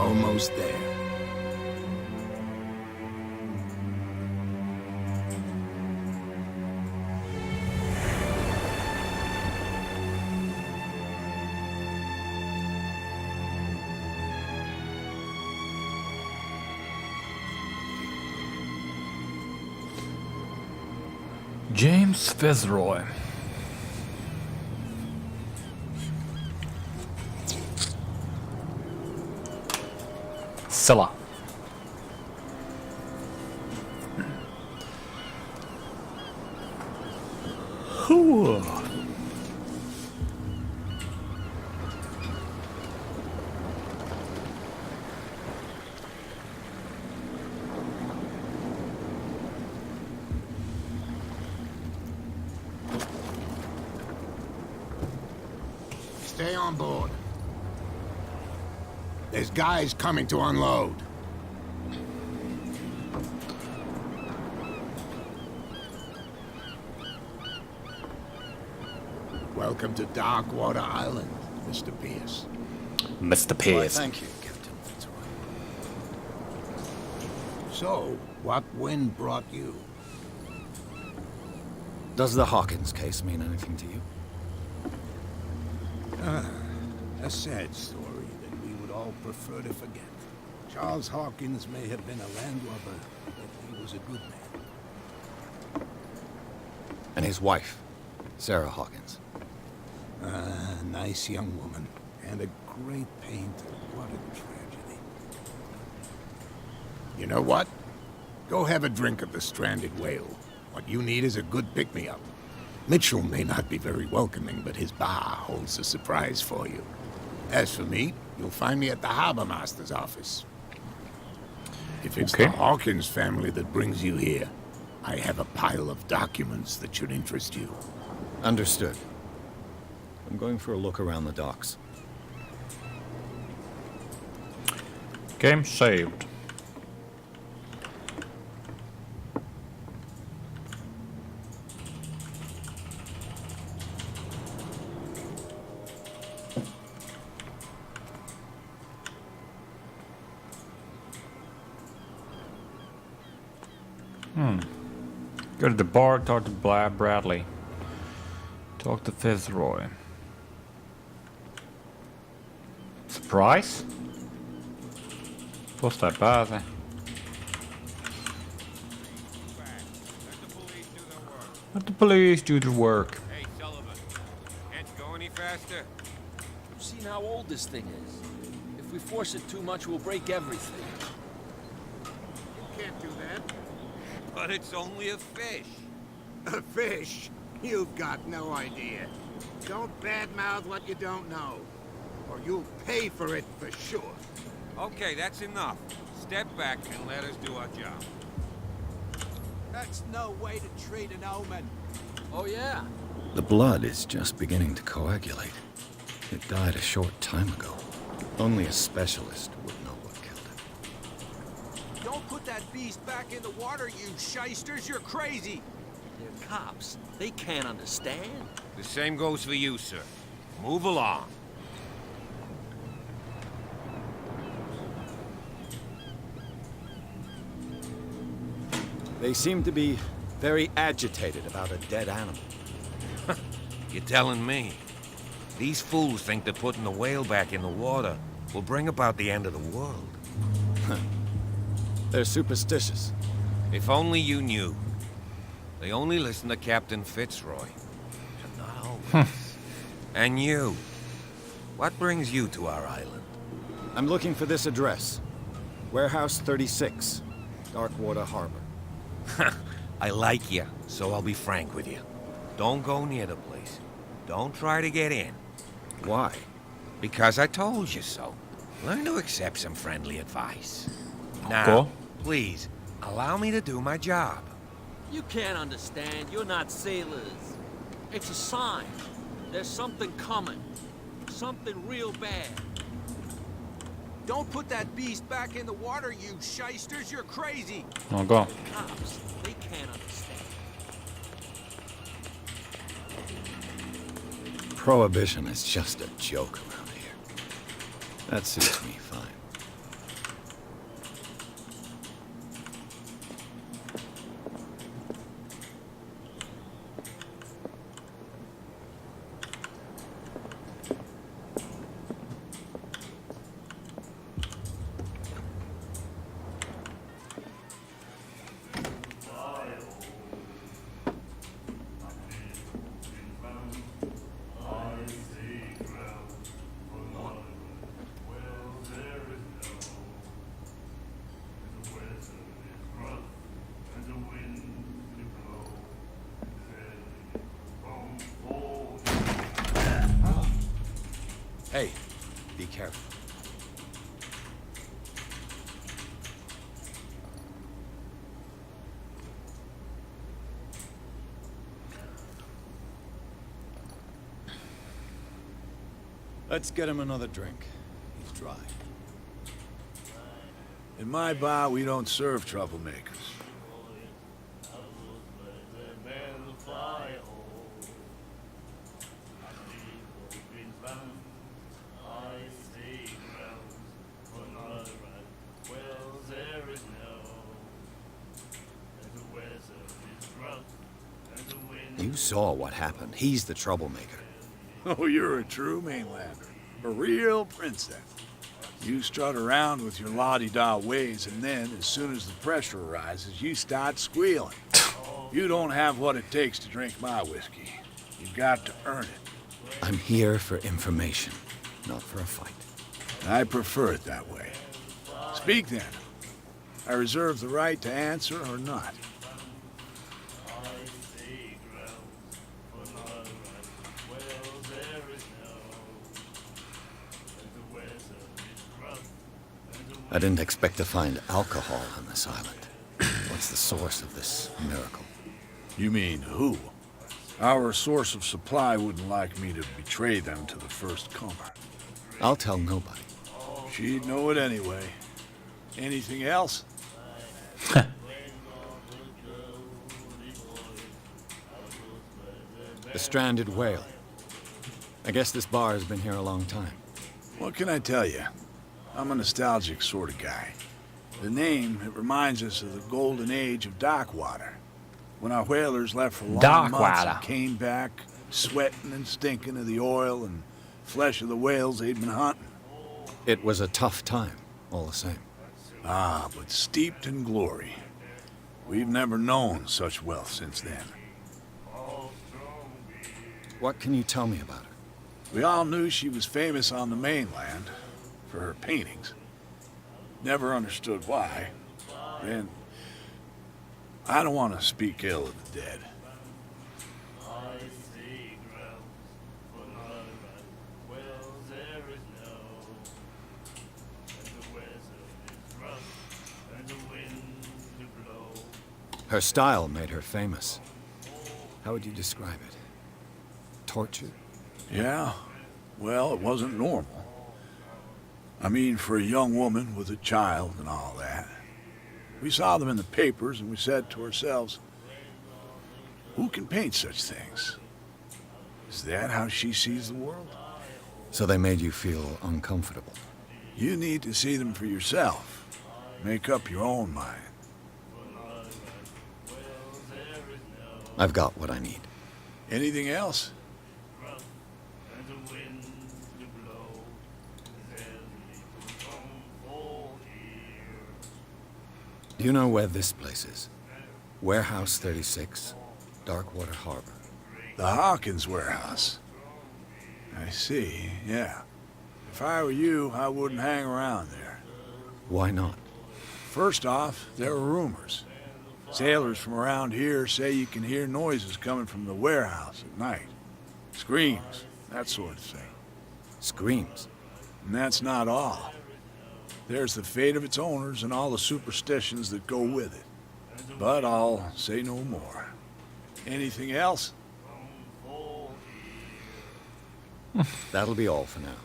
almost there. James Fitzroy. Scylla. Stay on board. There's guys coming to unload. Welcome to Darkwater Island, Mr. Pierce. Mr. Pierce. Thank you, Captain Fitzroy. So, what wind brought you? Does the Hawkins case mean anything to you? A sad story that we would all prefer to forget. Charles Hawkins may have been a landlubber, but he was a good man. And his wife, Sarah Hawkins. A nice young woman, and a great pain to what a tragedy. You know what? Go have a drink of the stranded whale. What you need is a good pick-me-up. Mitchell may not be very welcoming, but his bar holds a surprise for you. As for me, you'll find me at the Harbor Master's office. If it's the Hawkins family that brings you here, I have a pile of documents that should interest you. Understood. I'm going for a look around the docks. Game saved. Go to the bar, talk to Bradley. Talk to Fitzroy. Surprise? Posta base. Let the police do their work. Hey, Sullivan. Can't you go any faster? You've seen how old this thing is. If we force it too much, we'll break everything. You can't do that. But it's only a fish. A fish? You've got no idea. Don't badmouth what you don't know, or you'll pay for it for sure. Okay, that's enough. Step back and let us do our job. That's no way to treat an omen. Oh, yeah? The blood is just beginning to coagulate. It died a short time ago. Only a specialist would know what killed it. Don't put that beast back in the water, you shysters. You're crazy. They're cops. They can't understand. The same goes for you, sir. Move along. They seem to be very agitated about a dead animal. You're telling me? These fools think that putting the whale back in the water will bring about the end of the world. They're superstitious. If only you knew. They only listen to Captain Fitzroy. And not always. And you. What brings you to our island? I'm looking for this address. Warehouse 36, Darkwater Harbor. I like you, so I'll be frank with you. Don't go near the place. Don't try to get in. Why? Because I told you so. Learn to accept some friendly advice. Now, Cool. please, allow me to do my job. You can't understand. You're not sailors. It's a sign. There's something coming. Something real bad. Don't put that beast back in the water, you shysters. You're crazy. No go. Cops. They can't understand. Prohibition is just a joke around here. That suits me fine. Hey, be careful. Let's get him another drink. He's dry. In my bar, we don't serve troublemakers. You saw what happened. He's the troublemaker. Oh, you're a true mainlander. A real princess. You strut around with your la-di-da ways, and then, as soon as the pressure arises, you start squealing. You don't have what it takes to drink my whiskey. You've got to earn it. I'm here for information, not for a fight. I prefer it that way. Speak then. I reserve the right to answer or not. I didn't expect to find alcohol on this island. What's the source of this miracle? You mean who? Our source of supply wouldn't like me to betray them to the first comer. I'll tell nobody. She'd know it anyway. Anything else? The stranded whale. I guess this bar has been here a long time. What can I tell you? I'm a nostalgic sort of guy. The name, it reminds us of the golden age of dockwater. When our whalers left for long months and came back, sweating and stinking of the oil and flesh of the whales they'd been hunting. It was a tough time, all the same. Ah, but steeped in glory. We've never known such wealth since then. What can you tell me about her? We all knew she was famous on the mainland for her paintings. Never understood why. And I don't want to speak ill of the dead. Her style made her famous. How would you describe it? Torture? Yeah, well, it wasn't normal. I mean, for a young woman with a child and all that. We saw them in the papers and we said to ourselves, who can paint such things? Is that how she sees the world? So they made you feel uncomfortable. You need to see them for yourself. Make up your own mind. I've got what I need. Anything else? Do you know where this place is? Warehouse 36, Darkwater Harbor. The Hawkins warehouse. I see, yeah. If I were you, I wouldn't hang around there. Why not? First off, there are rumors. Sailors from around here say you can hear noises coming from the warehouse at night. Screams, that sort of thing. Screams. And that's not all. There's the fate of its owners and all the superstitions that go with it. But I'll say no more. Anything else? That'll be all for now.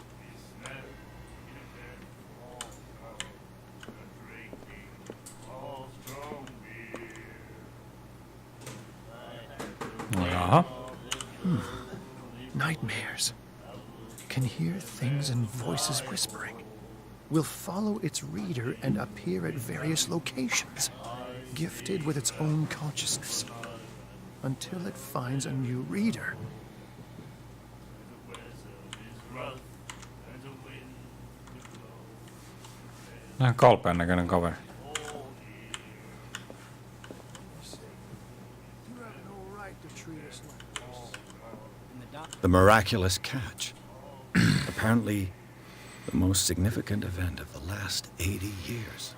Uh-huh. Nightmares. Can hear things and voices whispering. Will follow its reader and appear at various locations, gifted with its own consciousness, until it finds a new reader. Ihan kalpean näköinen kaveri. The miraculous catch. Apparently, the most significant event of the last 80 years.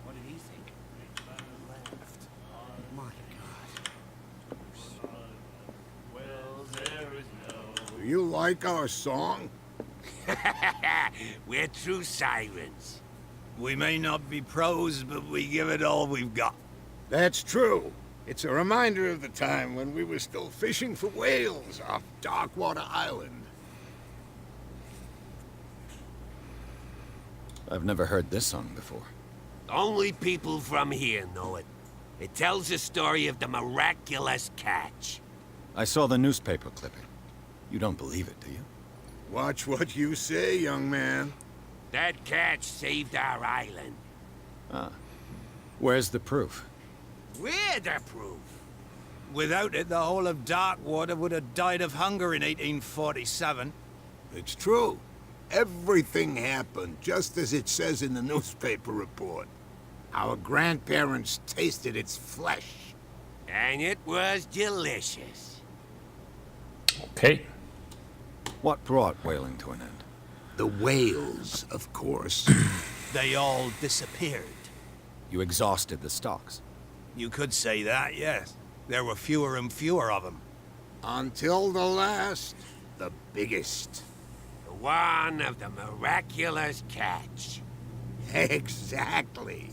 What did he think? Left. My you like our song? We're true sirens. We may not be pros, but we give it all we've got. That's true. It's a reminder of the time when we were still fishing for whales off Darkwater Island. I've never heard this song before. Only people from here know it. It tells the story of the miraculous catch. I saw the newspaper clipping. You don't believe it, do you? Watch what you say, young man. That catch saved our island. Ah. Where's the proof? We're the proof. Without it, the whole of Darkwater would have died of hunger in 1847. It's true. Everything happened just as it says in the newspaper report. Our grandparents tasted its flesh. And it was delicious. Okay. What brought whaling to an end? The whales, of course. They all disappeared. You exhausted the stocks. You could say that, yes. There were fewer and fewer of them. Until the last, the biggest. The one of the miraculous catch. Exactly.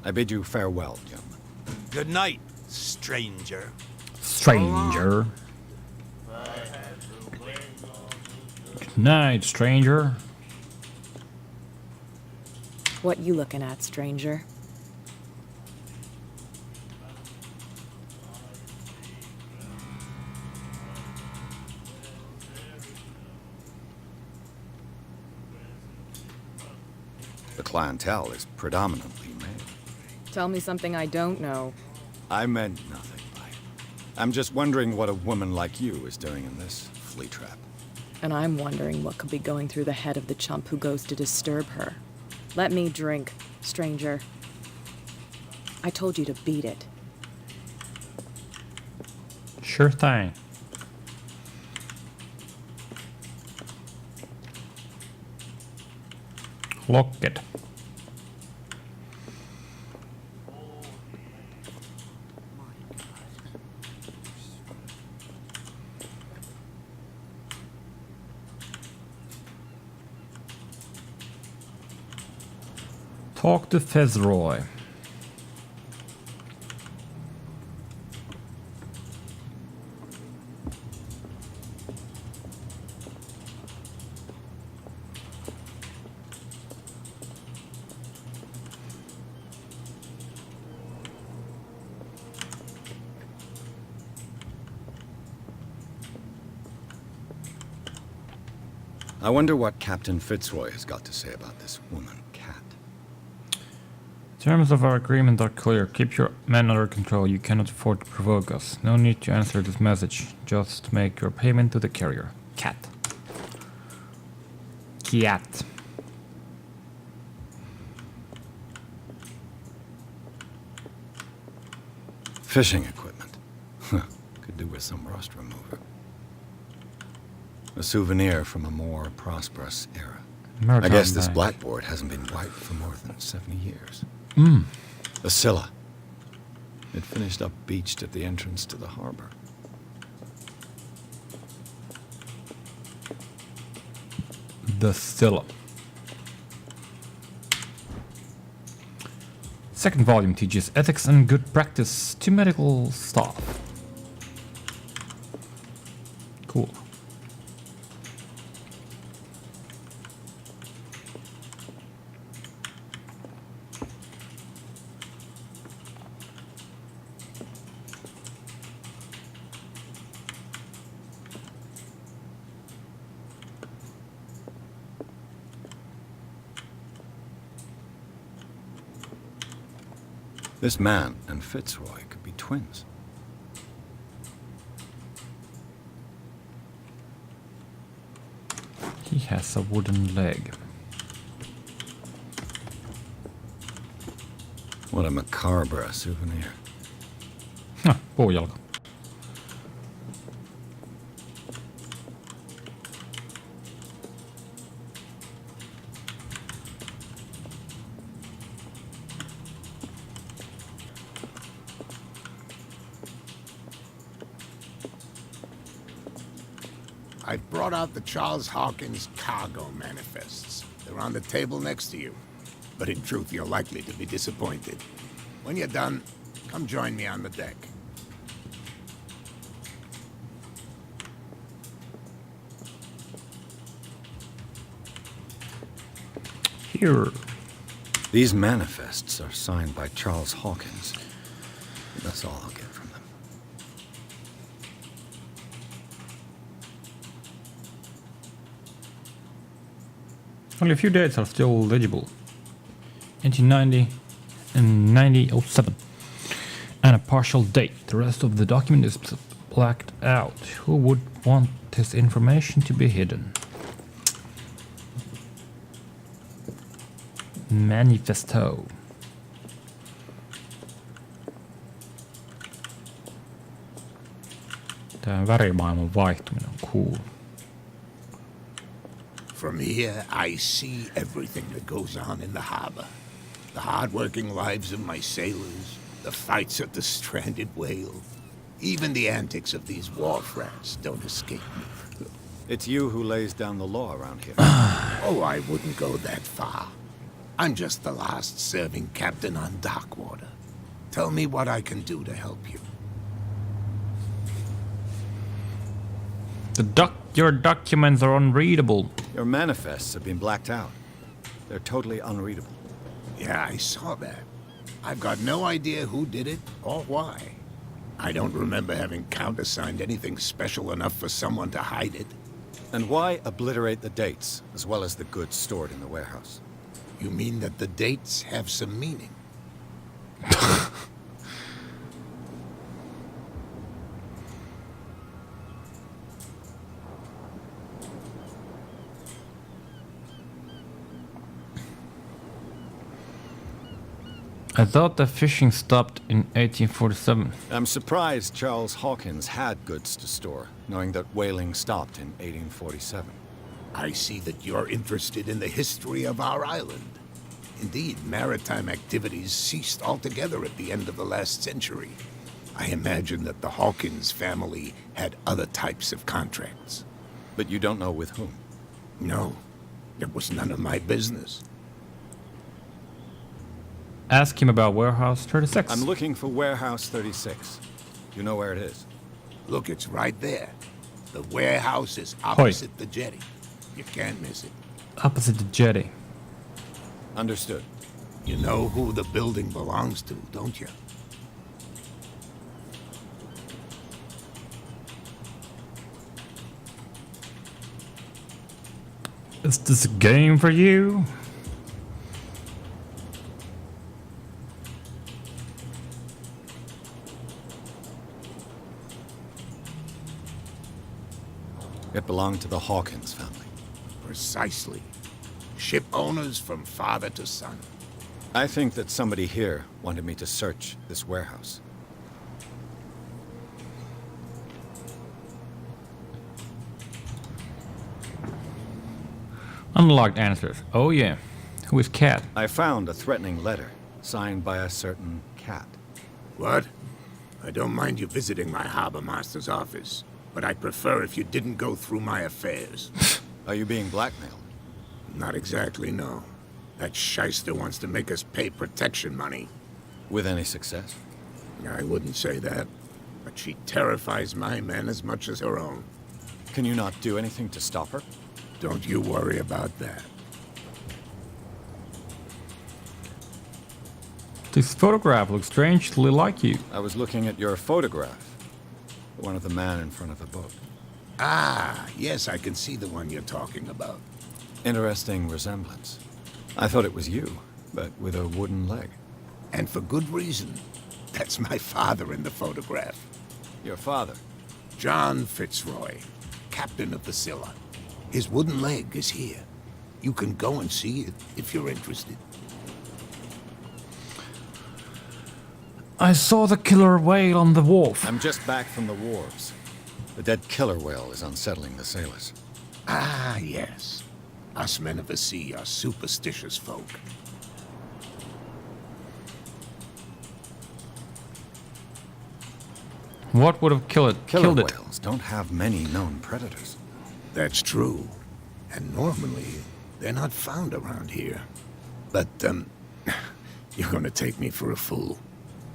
I bid you farewell, gentlemen. Good night, stranger. Stranger. Good night, stranger. What you looking at, stranger? The clientele is predominantly male. Tell me something I don't know. I meant nothing by it. I'm just wondering what a woman like you is doing in this flea trap. And I'm wondering what could be going through the head of the chump who goes to disturb her. Let me drink, stranger. I told you to beat it. Sure thing. Lock it. Talk to Fitzroy. I wonder what Captain Fitzroy has got to say about this woman, Cat. Terms of our agreement are clear. Keep your men under control. You cannot afford to provoke us. No need to answer this message. Just make your payment to the carrier. Cat. Cat. Fishing equipment. Could do with some rust remover. A souvenir from a more prosperous era. I guess this blackboard hasn't been wiped for more than 70 years. A Scylla. It finished up beached at the entrance to the harbor. The Scylla. Second volume teaches ethics and good practice to medical staff. Cool. This man and Fitzroy could be twins. He has a wooden leg. What a macabre souvenir. Puujalka. I've brought out the Charles Hawkins cargo manifests. They're on the table next to you. But in truth, you're likely to be disappointed. When you're done, come join me on the deck. Here. These manifests are signed by Charles Hawkins. That's all I'll get from them. Only a few dates are still legible. 1890 and 1907. And a partial date. The rest of the document is blacked out. Who would want this information to be hidden? Manifesto. Tämä värimaailman vaihtuminen on cool. From here, I see everything that goes on in the harbor. The hard-working lives of my sailors, the fights of the stranded whale. Even the antics of these wharf rats don't escape me. It's you who lays down the law around here. Oh, I wouldn't go that far. I'm just the last serving captain on Darkwater. Tell me what I can do to help you. Your documents are unreadable. Your manifests have been blacked out. They're totally unreadable. Yeah, I saw that. I've got no idea who did it or why. I don't remember having countersigned anything special enough for someone to hide it. And why obliterate the dates, as well as the goods stored in the warehouse? You mean that the dates have some meaning? I thought the fishing stopped in 1847. I'm surprised Charles Hawkins had goods to store, knowing that whaling stopped in 1847. I see that you're interested in the history of our island. Indeed, maritime activities ceased altogether at the end of the last century. I imagine that the Hawkins family had other types of contracts. But you don't know with whom? No, it was none of my business. Ask him about Warehouse 36. I'm looking for Warehouse 36. You know where it is? Look, it's right there. The warehouse is opposite the jetty. You can't miss it. Opposite the jetty. Understood. You know who the building belongs to, don't you? Is this a game for you? It belonged to the Hawkins family. Precisely. Ship owners from father to son. I think that somebody here wanted me to search this warehouse. Unlocked answers. Oh yeah. Who is Cat? I found a threatening letter signed by a certain Cat. What? I don't mind you visiting my harbor master's office, but I'd prefer if you didn't go through my affairs. Are you being blackmailed? Not exactly, no. That shyster wants to make us pay protection money. With any success? I wouldn't say that, but she terrifies my men as much as her own. Can you not do anything to stop her? Don't you worry about that. This photograph looks strangely like you. I was looking at your photograph. The one of the man in front of the boat. Ah, yes, I can see the one you're talking about. Interesting resemblance. I thought it was you, but with a wooden leg. And for good reason. That's my father in the photograph. Your father? John Fitzroy, captain of the Scylla. His wooden leg is here. You can go and see it if you're interested. I saw the killer whale on the wharf. I'm just back from the wharves. The dead killer whale is unsettling the sailors. Ah, yes. Us men of the sea are superstitious folk. What would have killed it? Killer whales don't have many known predators. That's true. And normally, they're not found around here. But, you're gonna take me for a fool.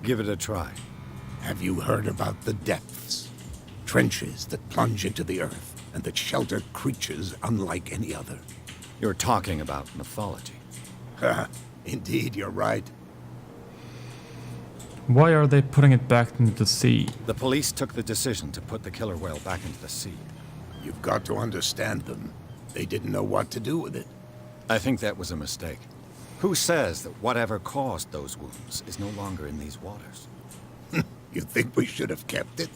Give it a try. Have you heard about the depths? Trenches that plunge into the earth and that shelter creatures unlike any other. You're talking about mythology. Indeed, you're right. Why are they putting it back into the sea? The police took the decision to put the killer whale back into the sea. You've got to understand them. They didn't know what to do with it. I think that was a mistake. Who says that whatever caused those wounds is no longer in these waters? You think we should have kept it?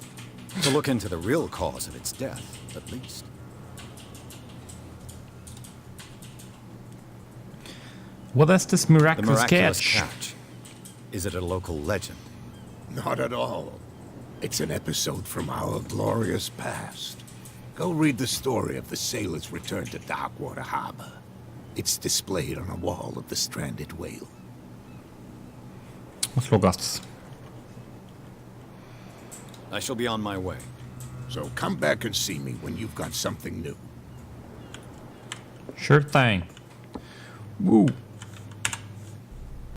To look into the real cause of its death, at least. What is this miraculous, The miraculous catch? catch. Is it a local legend? Not at all. It's an episode from our glorious past. Go read the story of the sailor's return to Darkwater Harbor. It's displayed on a wall of the stranded whale. Let's look at this. I shall be on my way. So come back and see me when you've got something new. Sure thing. Woo.